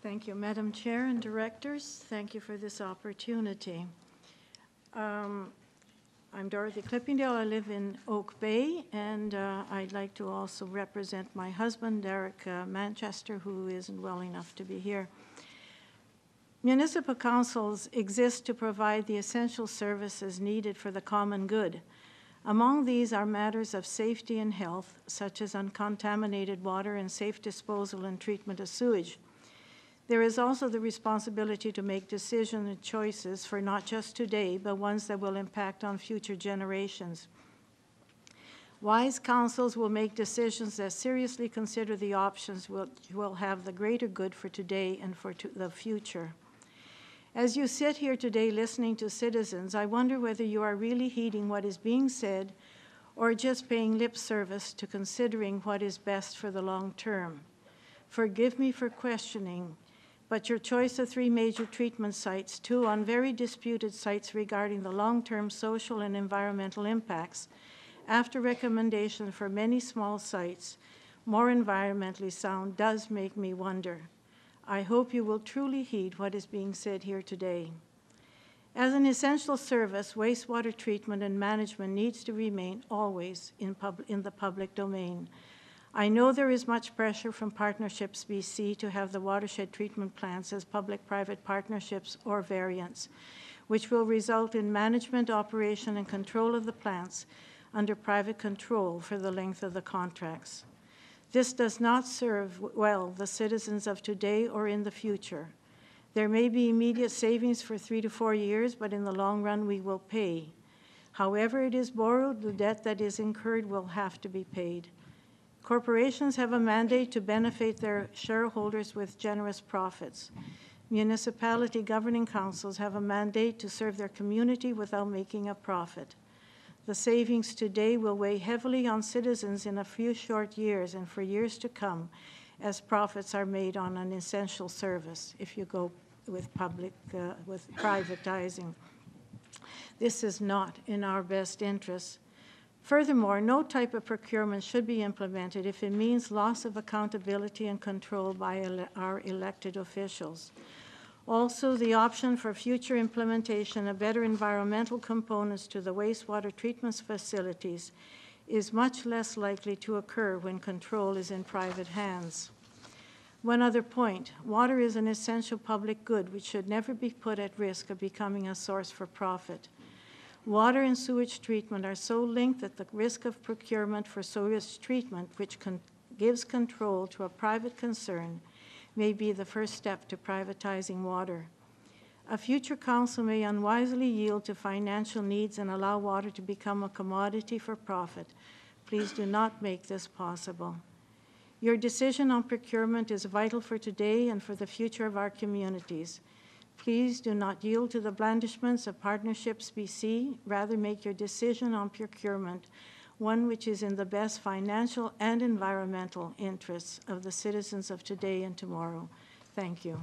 Thank you, Madam Chair and Directors. Thank you for this opportunity. I'm Dorothy Clippingdale. I live in Oak Bay, and I'd like to also represent my husband, Derek Manchester, who isn't well enough to be here. Municipal councils exist to provide the essential services needed for the common good. Among these are matters of safety and health, such as uncontaminated water and safe disposal and treatment of sewage. There is also the responsibility to make decisions and choices for not just today, but ones that will impact on future generations. Wise councils will make decisions that seriously consider the options which will have the greater good for today and for the future. As you sit here today listening to citizens, I wonder whether you are really heeding what is being said or just paying lip service to considering what is best for the long term. Forgive me for questioning, but your choice of 3 major treatment sites, 2 on very disputed sites regarding the long-term social and environmental impacts, after recommendation for many small sites, more environmentally sound, does make me wonder. I hope you will truly heed what is being said here today. As an essential service, wastewater treatment and management needs to remain always in the public domain. I know there is much pressure from Partnerships BC to have the watershed treatment plants as public-private partnerships or variants, which will result in management, operation, and control of the plants under private control for the length of the contracts. This does not serve well the citizens of today or in the future. There may be immediate savings for 3 to 4 years, but in the long run we will pay. However it is borrowed, the debt that is incurred will have to be paid. Corporations have a mandate to benefit their shareholders with generous profits. Municipality governing councils have a mandate to serve their community without making a profit. The savings today will weigh heavily on citizens in a few short years and for years to come as profits are made on an essential service if you go with privatizing. This is not in our best interest. Furthermore, no type of procurement should be implemented if it means loss of accountability and control by our elected officials. Also, the option for future implementation of better environmental components to the wastewater treatment facilities is much less likely to occur when control is in private hands. One other point, water is an essential public good which should never be put at risk of becoming a source for profit. Water and sewage treatment are so linked that the risk of procurement for sewage treatment, which gives control to a private concern, may be the first step to privatizing water. A future council may unwisely yield to financial needs and allow water to become a commodity for profit. Please do not make this possible. Your decision on procurement is vital for today and for the future of our communities. Please do not yield to the blandishments of Partnerships BC. Rather, make your decision on procurement one which is in the best financial and environmental interests of the citizens of today and tomorrow. Thank you.